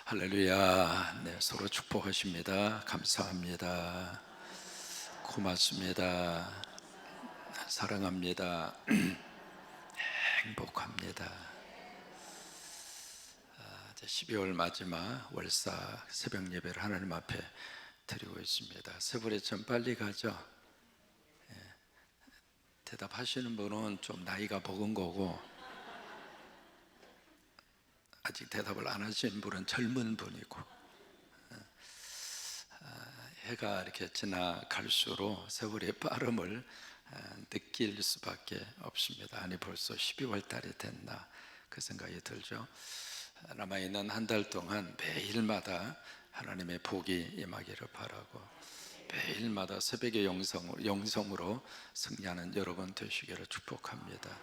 할렐루야. 네, 서로 축복하십니다. 감사합니다. 고맙습니다. 사랑합니다. 행복합니다. 이제 12월 마지막 월사 새벽 예배를 하나님 앞에 드리고 있습니다. 세월이 좀 빨리 가죠. 대답하시는 분은 좀 나이가 먹은 거고, 아직 대답을 안 하신 분은 젊은 분이고, 해가 이렇게 지나갈수록 세월의 빠름을 느낄 수밖에 없습니다. 아니, 벌써 12월 달이 됐나, 그 생각이 들죠. 남아있는 한 달 동안 매일마다 하나님의 복이 임하기를 바라고, 매일마다 새벽의 영성으로 승리하는 여러분 되시기를 축복합니다.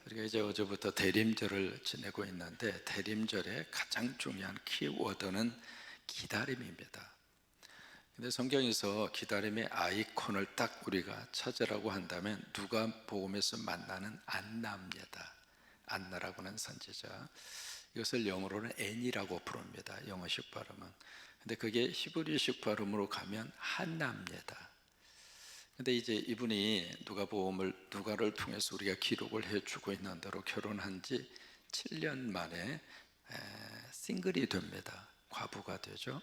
우리가 이제 어제부터 대림절을 지내고 있는데, 대림절의 가장 중요한 키워드는 기다림입니다. 근데 성경에서 기다림의 아이콘을 딱 우리가 찾으라고 한다면 누가복음에서 만나는 안나입니다. 안나라고 하는 선지자, 이것을 영어로는 앤이라고 부릅니다. 영어식 발음은. 근데 그게 히브리식 발음으로 가면 한나입니다. 근데 이제 이분이 누가를 통해서 우리가 기록을 해주고 있는 대로 결혼한 지 7년 만에 싱글이 됩니다. 과부가 되죠.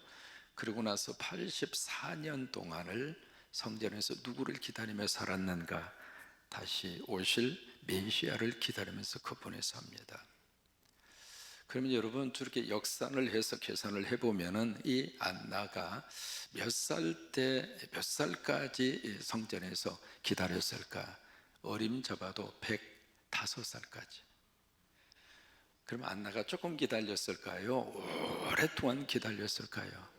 그리고 나서 84년 동안을 성전에서 누구를 기다리며 살았는가? 다시 오실 메시아를 기다리면서 그분이 삽니다. 그러면 여러분, 저렇게 역산을 해서 계산을 해보면은 이 안나가 몇 살까지 성전에서 기다렸을까? 어림잡아도 105살까지. 그러면 안나가 조금 기다렸을까요? 오랫동안 기다렸을까요?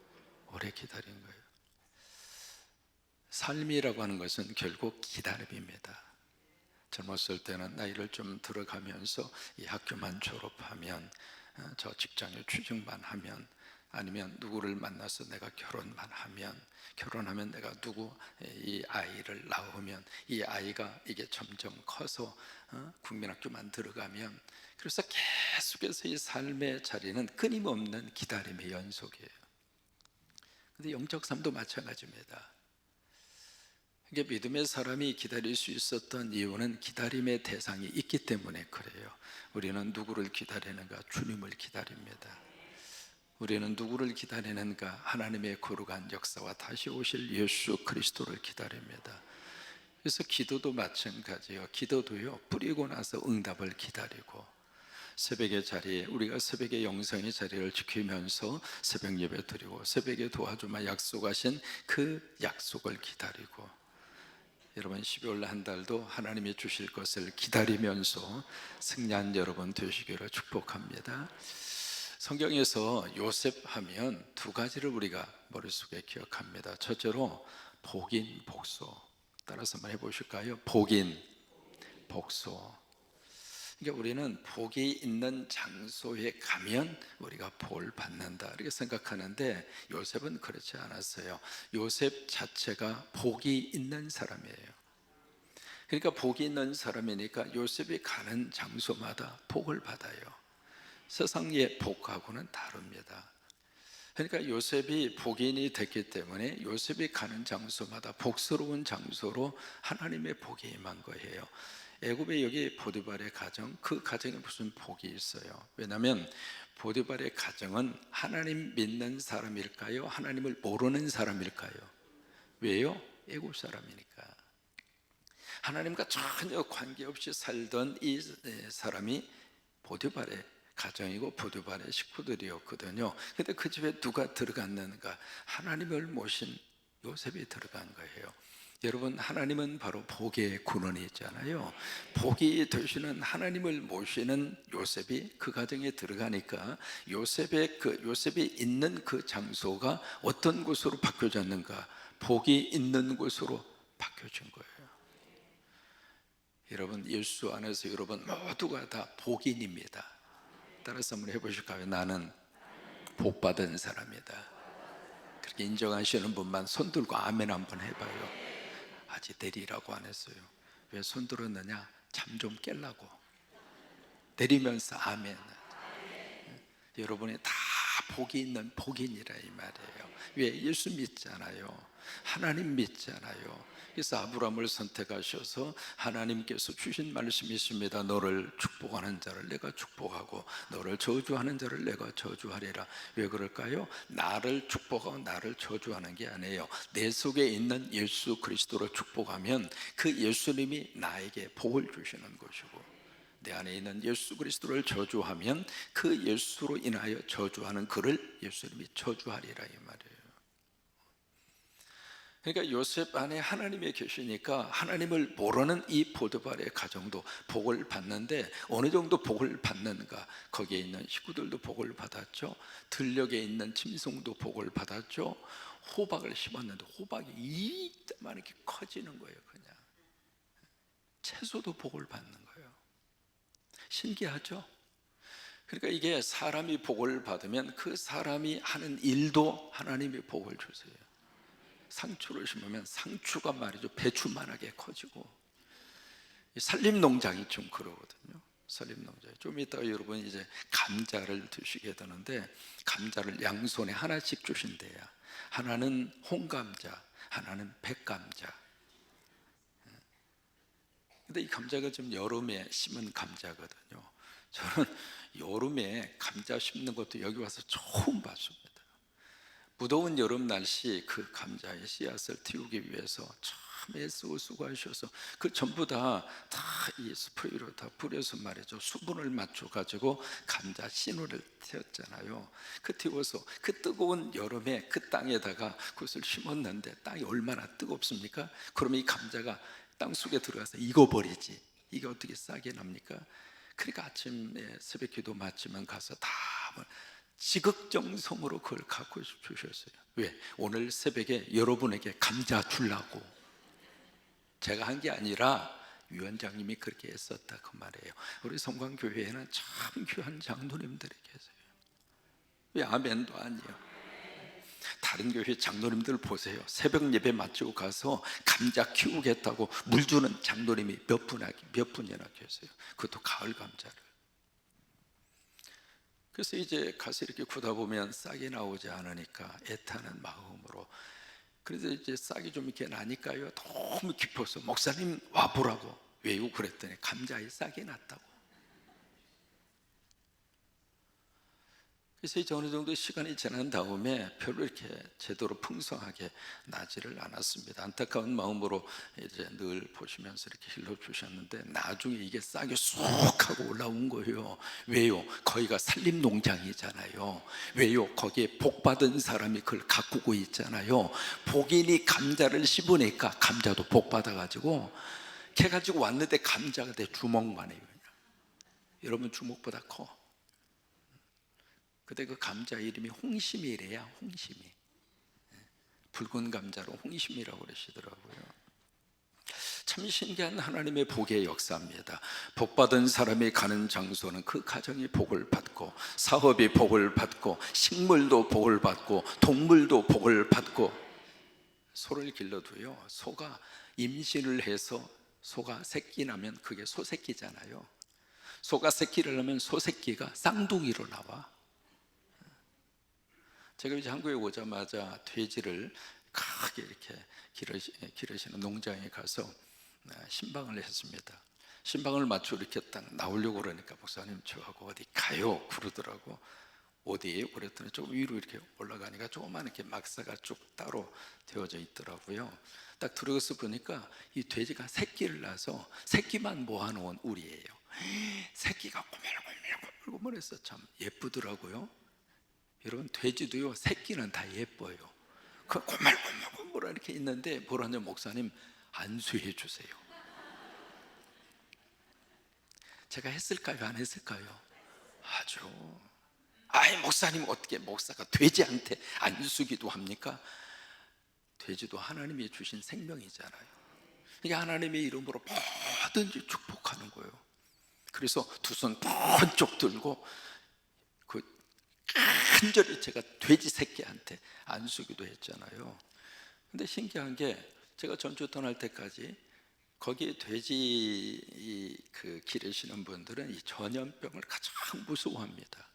오래 기다린 거예요. 삶이라고 하는 것은 결국 기다림입니다. 젊었을 때는 나이를 좀 들어가면서 이 학교만 졸업하면, 저 직장에 취직만 하면, 아니면 누구를 만나서 내가 결혼만 하면, 결혼하면 내가 이 아이를 낳으면, 이 아이가 이게 점점 커서 국민학교만 들어가면, 그래서 계속해서 이 삶의 자리는 끊임없는 기다림의 연속이에요. 근데 영적 삶도 마찬가지입니다. 이게 믿음의 사람이 기다릴 수 있었던 이유는 기다림의 대상이 있기 때문에 그래요. 우리는 누구를 기다리는가? 주님을 기다립니다. 우리는 누구를 기다리는가? 하나님의 거룩한 역사와 다시 오실 예수 그리스도를 기다립니다. 그래서 기도도 마찬가지예요. 기도도요, 뿌리고 나서 응답을 기다리고, 새벽의 자리에 우리가 새벽의 영성의 자리를 지키면서 새벽 예배 드리고, 새벽에 도와주마 약속하신 그 약속을 기다리고, 여러분 12월 한 달도 하나님이 주실 것을 기다리면서 승리한 여러분 되시기를 축복합니다. 성경에서 요셉 하면 두 가지를 우리가 머릿속에 기억합니다. 첫째로 복인, 복소. 따라서 한번 해보실까요? 복인, 복소. 그러니까 우리는 복이 있는 장소에 가면 우리가 복을 받는다, 이렇게 생각하는데, 요셉은 그렇지 않았어요. 요셉 자체가 복이 있는 사람이에요. 그러니까 복이 있는 사람이니까 요셉이 가는 장소마다 복을 받아요. 세상의 복하고는 다릅니다. 그러니까 요셉이 복인이 됐기 때문에 요셉이 가는 장소마다 복스러운 장소로 하나님의 복이 임한 거예요. 애굽에 여기 보디발의 가정, 그 가정에 무슨 복이 있어요? 왜냐하면 보디발의 가정은 하나님 믿는 사람일까요? 하나님을 모르는 사람일까요? 왜요? 애굽 사람이니까. 하나님과 전혀 관계없이 살던 이 사람이 보디발의 가정이고 보디발의 식구들이었거든요. 근데 그 집에 누가 들어갔는가? 하나님을 모신 요셉이 들어간 거예요. 여러분, 하나님은 바로 복의 근원이 있잖아요. 복이 되시는 하나님을 모시는 요셉이 그 가정에 들어가니까 요셉이 있는 그 장소가 어떤 곳으로 바뀌어졌는가? 복이 있는 곳으로 바뀌어진 거예요. 여러분, 예수 안에서 여러분 모두가 다 복인입니다. 따라서 한번 해보실까요? 나는 복받은 사람이다. 그렇게 인정하시는 분만 손 들고 아멘 한번 해봐요. 아직 내리라고 안 했어요. 왜 손 들었느냐? 잠 좀 깨려고. 내리면서 아멘. 여러분이 다 복이 있는 복인이라 이 말이에요. 왜? 예수 믿잖아요. 하나님 믿잖아요. 그래서 아브라함을 선택하셔서 하나님께서 주신 말씀이 있습니다. 너를 축복하는 자를 내가 축복하고 너를 저주하는 자를 내가 저주하리라. 왜 그럴까요? 나를 축복하고 나를 저주하는 게 아니에요. 내 속에 있는 예수 그리스도를 축복하면 그 예수님이 나에게 복을 주시는 것이고, 내 안에 있는 예수 그리스도를 저주하면 그 예수로 인하여 저주하는 그를 예수님이 저주하리라 이 말이에요. 그러니까 요셉 안에 하나님이 계시니까 하나님을 모르는 이 보드발의 가정도 복을 받는데, 어느 정도 복을 받는가? 거기에 있는 식구들도 복을 받았죠. 들녘에 있는 짐승도 복을 받았죠. 호박을 심었는데 호박이 이때만 이렇게 커지는 거예요. 그냥 채소도 복을 받는 거예요. 신기하죠? 그러니까 이게 사람이 복을 받으면 그 사람이 하는 일도 하나님이 복을 주세요. 상추를 심으면 상추가 말이죠, 배추만하게 커지고. 산림농장이 좀 그러거든요. 산림농장. 좀 이따가 여러분 이제 감자를 드시게 되는데, 감자를 양손에 하나씩 주신대요. 하나는 홍감자, 하나는 백감자. 근데 이 감자가 좀 여름에 심은 감자거든요. 저는 여름에 감자 심는 것도 여기 와서 처음 봤습니다. 무더운 여름 날씨 그 감자의 씨앗을 틔우기 위해서 참 애쓰고 수고하셔서 그 전부 다 이 스프레이로 다 뿌려서 말이죠, 수분을 맞춰 가지고 감자 씨누를 틔웠잖아요. 그 틔워서 그 뜨거운 여름에 그 땅에다가 그것을 심었는데, 땅이 얼마나 뜨겁습니까? 그러면 이 감자가 땅 속에 들어가서 익어버리지. 이게 어떻게 싹이 납니까? 그러니까 아침에 새벽 기도 마치면 가서 다 지극정성으로 그걸 갖고 주셨어요. 왜? 오늘 새벽에 여러분에게 감자 주려고. 제가 한 게 아니라 위원장님이 그렇게 애썼다 그 말이에요. 우리 성광교회에는 참 귀한 장로님들이 계세요. 왜 아멘도 아니에요? 다른 교회 장로님들 보세요. 새벽 예배 마치고 가서 감자 키우겠다고 물 주는 장로님이 몇 분이나 계세요. 그것도 가을 감자를. 그래서 이제 가서 이렇게 구다 보면 싹이 나오지 않으니까 애타는 마음으로, 그래서 이제 싹이 좀 이렇게 나니까요, 너무 깊어서 목사님 와보라고. 왜요? 그랬더니 감자에 싹이 났다고. 그래서 이제 어느 정도 시간이 지난 다음에 별로 이렇게 제대로 풍성하게 나지를 않았습니다. 안타까운 마음으로 이제 늘 보시면서 이렇게 hil러 주셨는데, 나중에 이게 싹이 쑥 하고 올라온 거예요. 왜요? 거기가 산림농장이잖아요. 왜요? 거기에 복 받은 사람이 그걸 가꾸고 있잖아요. 복인이 감자를 씹으니까 감자도 복 받아가지고 캐가지고 왔는데 감자가 내 주먹만 해요. 여러분 주먹보다 커. 그때 그 감자 이름이 홍심이래야. 홍심이. 붉은 감자로 홍심이라고 그러시더라고요. 참 신기한 하나님의 복의 역사입니다. 복받은 사람이 가는 장소는 그 가정이 복을 받고, 사업이 복을 받고, 식물도 복을 받고, 동물도 복을 받고. 소를 길러도요, 소가 임신을 해서 소가 새끼 나면 그게 소새끼잖아요. 소가 새끼를 낳으면 소새끼가 쌍둥이로 나와. 제가 이제 한국에 오자마자 돼지를 크게 이렇게 기르시는 농장에 가서 신방을 했습니다. 신방을 마치고 이렇게 딱 나오려고 그러니까 목사님 저하고 어디 가요? 그러더라고. 어디에요? 그랬더니 좀 위로 이렇게 올라가니까 조그만 이렇게 막사가 쭉 따로 되어져 있더라고요. 딱 들어가서 보니까 이 돼지가 새끼를 낳아서 새끼만 모아놓은 우리예요. 새끼가 꼬물꼬물꼬물해서 참 예쁘더라고요. 여러분 돼지도요, 새끼는 다 예뻐요. 그 고물고물 이렇게 있는데 뭐라냐, 목사님 안수해 주세요. 제가 했을까요? 안 했을까요? 아주. 아이 목사님 어떻게 목사가 돼지한테 안수기도 합니까? 돼지도 하나님이 주신 생명이잖아요. 이게 하나님의 이름으로 뭐든지 축복하는 거예요. 그래서 두 손 번쩍 들고 간절히 제가 돼지 새끼한테 안수기도 했잖아요. 근데 신기한 게, 제가 전주 떠날 때까지 거기에 돼지 기르시는 분들은 이 전염병을 가장 무서워합니다.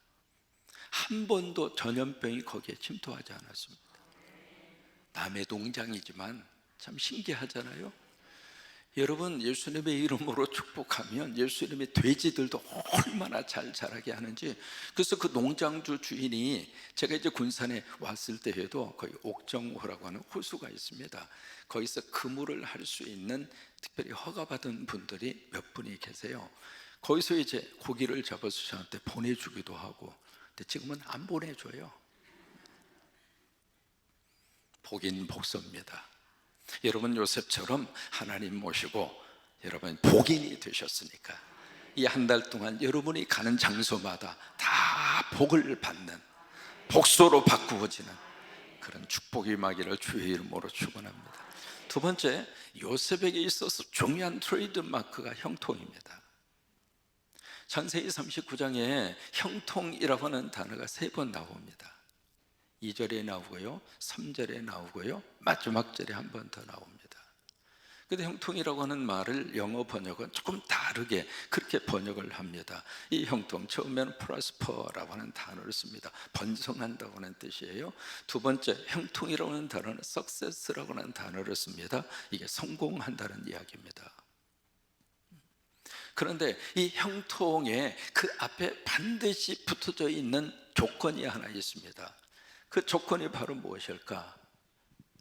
한 번도 전염병이 거기에 침투하지 않았습니다. 남의 농장이지만 참 신기하잖아요. 여러분, 예수님의 이름으로 축복하면 예수님의 돼지들도 얼마나 잘 자라게 하는지. 그래서 그 농장주 주인이, 제가 이제 군산에 왔을 때에도 거기 옥정호라고 하는 호수가 있습니다. 거기서 그물을 할 수 있는 특별히 허가받은 분들이 몇 분이 계세요. 거기서 이제 고기를 잡아서 저한테 보내주기도 하고. 근데 지금은 안 보내줘요. 복인 복서입니다. 여러분, 요셉처럼 하나님 모시고 여러분 복인이 되셨으니까 이 한 달 동안 여러분이 가는 장소마다 다 복을 받는, 복소로 바꾸어지는 그런 축복이 임하기를 주의 이름으로 축원합니다. 두 번째, 요셉에게 있어서 중요한 트레이드 마크가 형통입니다. 창세기 39장에 형통이라고 하는 단어가 3번 나옵니다. 2절에 나오고요, 3절에 나오고요, 마지막 절에 한 번 더 나옵니다. 근데 형통이라고 하는 말을 영어 번역은 조금 다르게 그렇게 번역을 합니다. 이 형통, 처음에는 prosper라고 하는 단어를 씁니다. 번성한다고 하는 뜻이에요. 두 번째, 형통이라고 하는 단어는 success라고 하는 단어를 씁니다. 이게 성공한다는 이야기입니다. 그런데 이 형통에 그 앞에 반드시 붙어져 있는 조건이 하나 있습니다. 그 조건이 바로 무엇일까?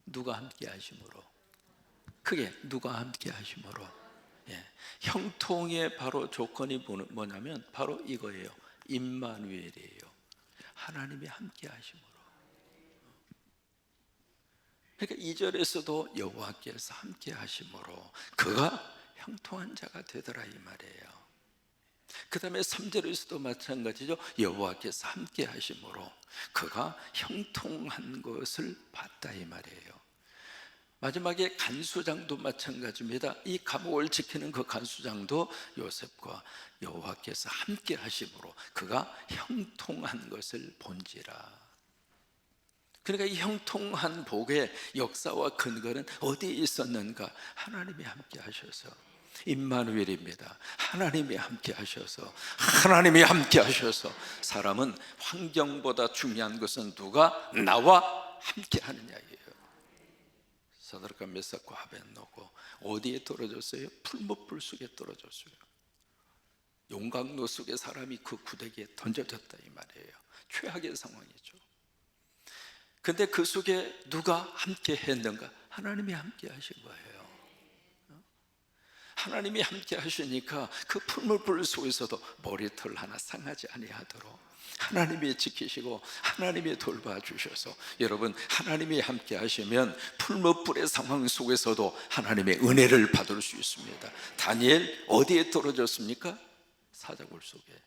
누가 함께 하심으로. 그게 누가 함께 하심으로. 예. 형통의 바로 조건이 뭐냐면 바로 이거예요. 임마누엘이에요. 하나님이 함께 하심으로. 그러니까 2절에서도 여호와께서 함께 하심으로 그가 형통한 자가 되더라, 이 말이에요. 그 다음에 3절에서도 마찬가지죠. 여호와께서 함께 하심으로 그가 형통한 것을 봤다, 이 말이에요. 마지막에 간수장도 마찬가지입니다. 이 감옥을 지키는 그 간수장도 요셉과 여호와께서 함께 하심으로 그가 형통한 것을 본지라. 그러니까 이 형통한 복의 역사와 근거는 어디에 있었는가? 하나님이 함께 하셔서. 임마누엘입니다. 하나님이 함께 하셔서, 하나님이 함께 하셔서. 사람은 환경보다 중요한 것은 누가 나와 함께 하느냐예요. 사드락과 메삭과 아벳노고 어디에 떨어졌어요? 풀무불 속에 떨어졌어요. 용광로 속에 사람이 그 구데기에 던져졌다, 이 말이에요. 최악의 상황이죠. 근데 그 속에 누가 함께 했는가? 하나님이 함께 하신 거예요. 하나님이 함께 하시니까 그 풀무불 속에서도 머리털 하나 상하지 아니하도록 하나님이 지키시고 하나님이 돌봐주셔서, 여러분, 하나님이 함께 하시면 풀무불의 상황 속에서도 하나님의 은혜를 받을 수 있습니다. 다니엘 어디에 떨어졌습니까? 사자굴 속에.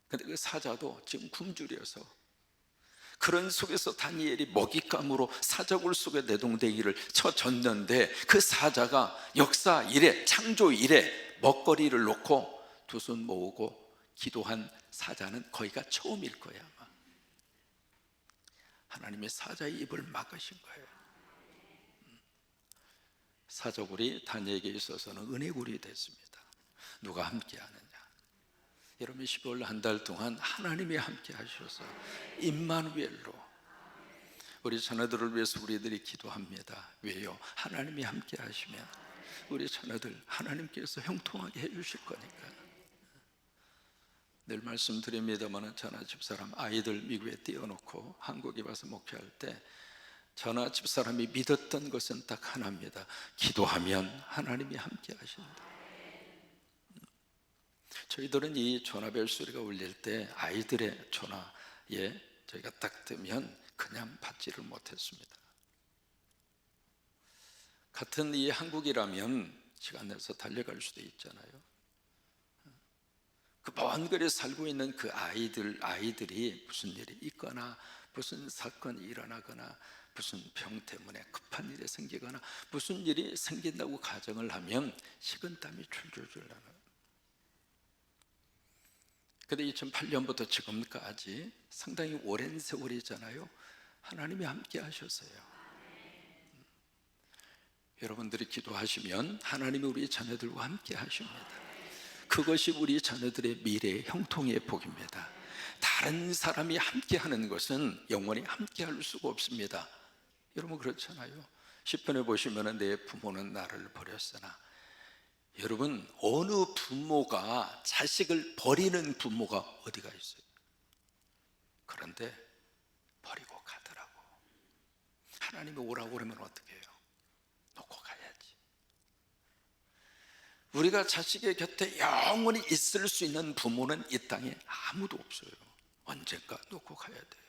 근데 그 사자도 지금 굶주려서, 그런 속에서 다니엘이 먹잇감으로 사자굴 속에 내동댕이를 쳐졌는데, 그 사자가 역사 이래, 창조 이래 먹거리를 놓고 두 손 모으고 기도한 사자는 거기가 처음일 거야, 아마. 하나님의 사자의 입을 막으신 거예요. 사자굴이 다니엘에게 있어서는 은혜굴이 됐습니다. 누가 함께 하느냐? 여러분, 12월 한 달 동안 하나님이 함께 하셔서 임마누엘로 우리 자녀들을 위해서 우리들이 기도합니다. 왜요? 하나님이 함께 하시면 우리 자녀들 하나님께서 형통하게 해주실 거니까. 늘 말씀드립니다만, 저나 집사람 아이들 미국에 띄워놓고 한국에 와서 목회할 때 저나 집사람이 믿었던 것은 딱 하나입니다. 기도하면 하나님이 함께 하신다. 저희들은 이 전화벨 소리가 울릴 때 아이들의 전화에 저희가 딱 뜨면 그냥 받지를 못했습니다. 같은 이 한국이라면 시간 내서 달려갈 수도 있잖아요. 그 먼 거리에 살고 있는 그 아이들이 무슨 일이 있거나, 무슨 사건이 일어나거나, 무슨 병 때문에 급한 일이 생기거나, 무슨 일이 생긴다고 가정을 하면 식은땀이 줄줄줄 나는. 근데 2008년부터 지금까지 상당히 오랜 세월이잖아요. 하나님이 함께 하셨어요. 여러분들이 기도하시면 하나님이 우리 자녀들과 함께 하십니다. 그것이 우리 자녀들의 미래의 형통의 복입니다. 다른 사람이 함께하는 것은 영원히 함께할 수가 없습니다. 여러분 그렇잖아요. 시편에 보시면 내 부모는 나를 버렸으나, 여러분 어느 부모가 자식을 버리는 부모가 어디가 있어요? 그런데 버리고 가더라고. 하나님이 오라고 그러면 어떻게 해요? 놓고 가야지. 우리가 자식의 곁에 영원히 있을 수 있는 부모는 이 땅에 아무도 없어요. 언젠가 놓고 가야 돼요.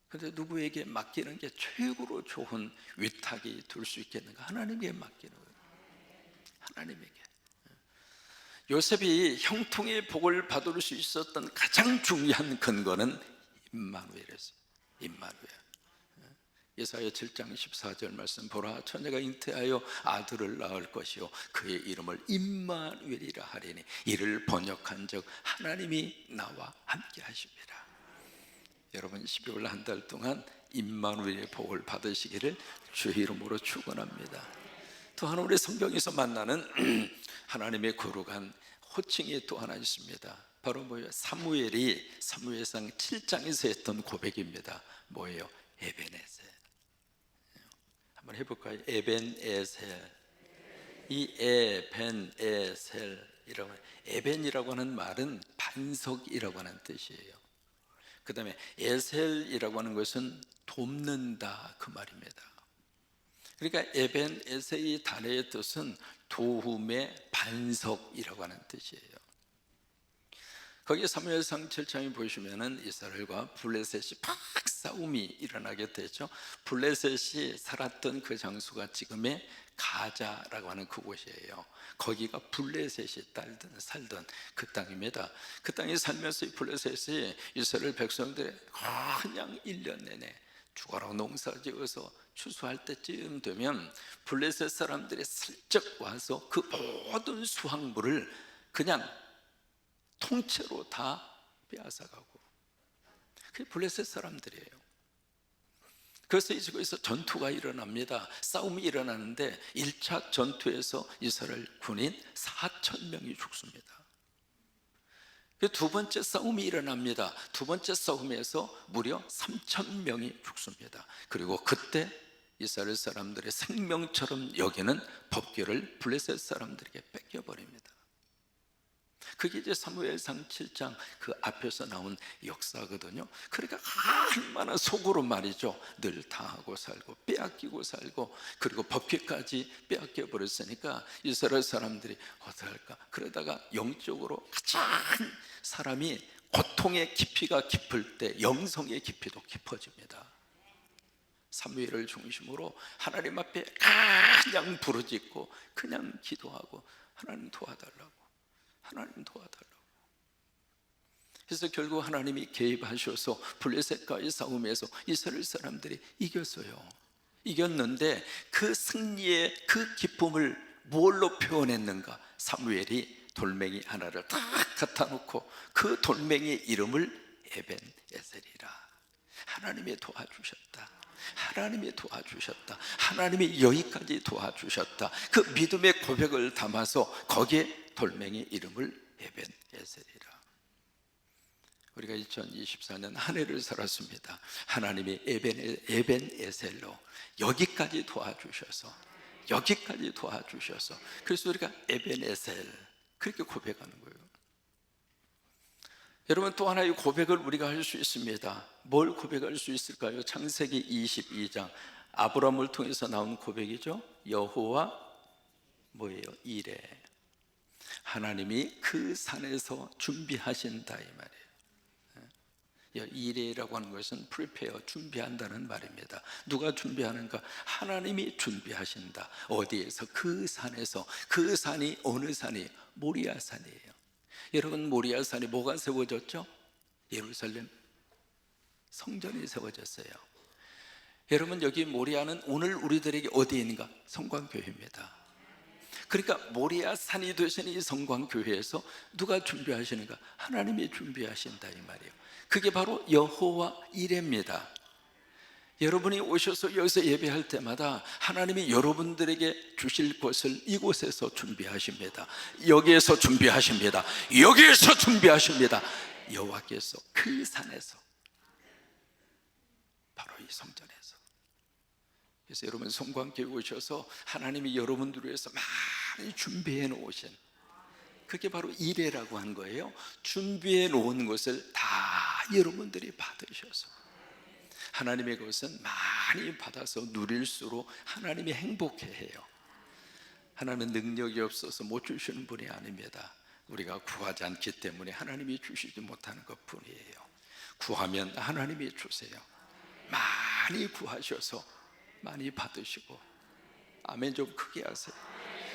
그런데 누구에게 맡기는 게 최고로 좋은 위탁이 될 수 있겠는가? 하나님에게 맡기는 거예요. 하나님에게. 요셉이 형통의 복을 받을 수 있었던 가장 중요한 근거는 임마누엘이었어요. 임마누엘. 예사야 7장 14절 말씀, 보라 처녀가 잉태하여 아들을 낳을 것이요 그의 이름을 임마누엘이라 하리니 이를 번역한 적 하나님이 나와 함께 하십니다. 여러분 12월 한 달 동안 임마누엘의 복을 받으시기를 주의 이름으로 축원합니다. 또 하나 우리 성경에서 만나는 하나님의 거룩한 호칭이 또 하나 있습니다. 바로 뭐예요? 사무엘이 사무엘상 7장에서 했던 고백입니다. 뭐예요? 에벤에셀. 한번 해볼까요? 에벤에셀. 이 에벤에셀이라고, 에벤이라고 하는 말은 반석이라고 하는 뜻이에요. 그 다음에 에셀이라고 하는 것은 돕는다, 그 말입니다. 그러니까 에벤에셀의 단어의 뜻은 도움의 반석이라고 하는 뜻이에요. 거기 사무엘상 7장에 보시면은 이스라엘과 블레셋이 막 싸움이 일어나게 되죠. 블레셋이 살았던 그 장소가 지금의 가자라고 하는 그곳이에요. 거기가 블레셋이 살던 그 땅입니다. 그 땅에 살면서 이 블레셋이 이스라엘 백성들의 그냥 1년 내내 죽어라 농사지어서 추수할 때쯤 되면 블레셋 사람들이 슬쩍 와서 그 모든 수확물을 그냥 통째로 다 빼앗아가고, 그게 블레셋 사람들이에요. 그래서 이곳에서 전투가 일어납니다. 싸움이 일어나는데 1차 전투에서 이스라엘 군인 4,000명이 죽습니다. 두 번째 싸움이 일어납니다. 두 번째 싸움에서 무려 3,000명이 죽습니다. 그리고 그때 이스라엘 사람들의 생명처럼 여기는 법궤를 블레셋 사람들에게 뺏겨버립니다. 그게 이제 사무엘상 7장 그 앞에서 나온 역사거든요. 그러니까 얼마나 속으로 말이죠, 늘 당하고 살고 빼앗기고 살고, 그리고 법궤까지 빼앗겨 버렸으니까 이스라엘 사람들이 어떡할까? 그러다가 영적으로 가장 사람이 고통의 깊이가 깊을 때 영성의 깊이도 깊어집니다. 사무엘을 중심으로 하나님 앞에 그냥 부르짖고 그냥 기도하고, 하나님 도와달라고, 하나님 도와달라고. 그래서 결국 하나님이 개입하셔서 블레셋과의 싸움에서 이스라엘 사람들이 이겼어요. 이겼는데 그 승리의 그 기쁨을 뭘로 표현했는가? 사무엘이 돌멩이 하나를 딱 갖다 놓고 그 돌멩이의 이름을 에벤에셀이라, 하나님이 도와주셨다, 하나님이 도와주셨다, 하나님이 여기까지 도와주셨다, 그 믿음의 고백을 담아서 거기에 돌멩이 이름을 에벤에셀이라. 우리가 2024년 한 해를 살았습니다. 하나님이 에벤에셀로 여기까지 도와주셔서, 여기까지 도와주셔서, 그래서 우리가 에벤에셀 그렇게 고백하는 거예요. 여러분 또 하나의 고백을 우리가 할 수 있습니다. 뭘 고백할 수 있을까요? 창세기 22장 아브라함을 통해서 나온 고백이죠. 여호와 뭐예요? 이레, 하나님이 그 산에서 준비하신다, 이 말이에요. 이레라고 하는 것은 prepare, 준비한다는 말입니다. 누가 준비하는가? 하나님이 준비하신다. 어디에서? 그 산에서. 그 산이 어느 산이에요? 모리아 산이에요. 여러분 모리아 산이 뭐가 세워졌죠? 예루살렘 성전이 세워졌어요. 여러분 여기 모리아는 오늘 우리들에게 어디에 있는가? 성광교회입니다. 그러니까 모리아 산이 되신 이 성광교회에서 누가 준비하시는가? 하나님이 준비하신다, 이 말이에요. 그게 바로 여호와 이레입니다. 여러분이 오셔서 여기서 예배할 때마다 하나님이 여러분들에게 주실 것을 이곳에서 준비하십니다. 여기에서 준비하십니다. 여기에서 준비하십니다. 여호와께서 그 산에서, 바로 이 성전에서. 그래서 여러분 성광교회 오셔서 하나님이 여러분들을 위해서 많이 준비해 놓으신, 그게 바로 이레라고 한 거예요. 준비해 놓은 것을 다 여러분들이 받으셔서, 하나님의 것은 많이 받아서 누릴수록 하나님이 행복해해요. 하나님은 능력이 없어서 못 주시는 분이 아닙니다. 우리가 구하지 않기 때문에 하나님이 주시지 못하는 것뿐이에요. 구하면 하나님이 주세요. 많이 구하셔서 많이 받으시고, 아멘 좀 크게 하세요.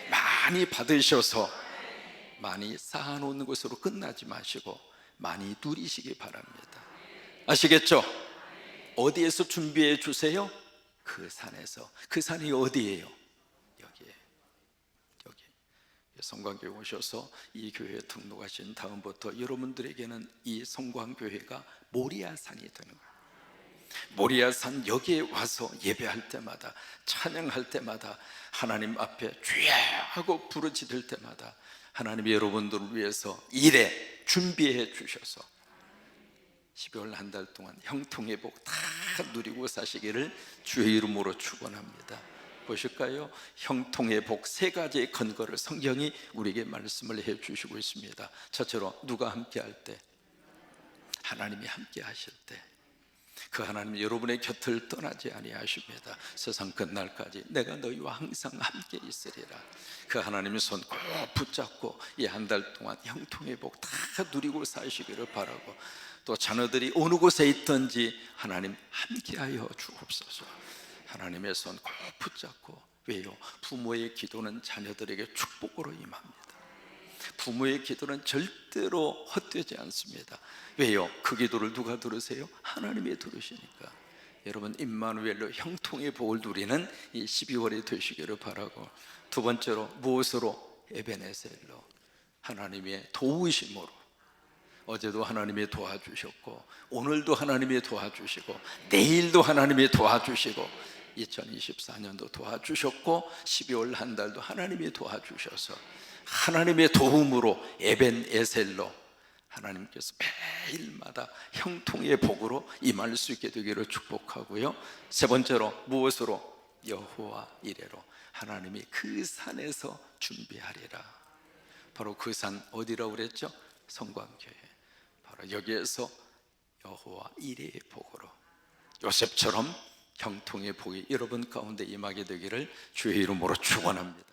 많이 받으셔서 많이 쌓아놓는 것으로 끝나지 마시고 많이 누리시기 바랍니다. 아시겠죠? 어디에서 준비해 주세요? 그 산에서. 그 산이 어디예요? 여기에. 여기. 성광교회 오셔서 이 교회에 등록하신 다음부터 여러분들에게는 이 성광교회가 모리아산이 되는 거예요. 모리아산 여기에 와서 예배할 때마다, 찬양할 때마다, 하나님 앞에 주여 하고 부르짖을 때마다 하나님이 여러분들을 위해서 이래 준비해 주셔서 12월 한 달 동안 형통의 복 다 누리고 사시기를 주의 이름으로 축원합니다. 보실까요? 형통의 복 세 가지의 근거를 성경이 우리에게 말씀을 해 주시고 있습니다. 첫째로, 누가 함께 할 때? 하나님이 함께 하실 때. 그 하나님이 여러분의 곁을 떠나지 아니하십니다. 세상 끝날까지 내가 너희와 항상 함께 있으리라. 그 하나님의 손 꼭 붙잡고 이 한 달 동안 형통의 복 다 누리고 사시기를 바라고, 또 자녀들이 어느 곳에 있든지 하나님 함께하여 주옵소서. 하나님의 손 꼭 붙잡고. 왜요? 부모의 기도는 자녀들에게 축복으로 임합니다. 부모의 기도는 절대로 헛되지 않습니다. 왜요? 그 기도를 누가 들으세요? 하나님이 들으시니까. 여러분 임마누엘로 형통의 복을 누리는 이 12월이 되시기를 바라고, 두 번째로 무엇으로? 에베네셀로, 하나님의 도우심으로. 어제도 하나님이 도와주셨고, 오늘도 하나님이 도와주시고, 내일도 하나님이 도와주시고, 2024년도 도와주셨고, 12월 한 달도 하나님이 도와주셔서 하나님의 도움으로 에벤에셀로 하나님께서 매일마다 형통의 복으로 임할 수 있게 되기를 축복하고요. 세 번째로 무엇으로? 여호와 이레로, 하나님이 그 산에서 준비하리라. 바로 그 산 어디라고 그랬죠? 성광교회. 바로 여기에서 여호와 이레의 복으로, 요셉처럼 형통의 복이 여러분 가운데 임하게 되기를 주의 이름으로 축원합니다.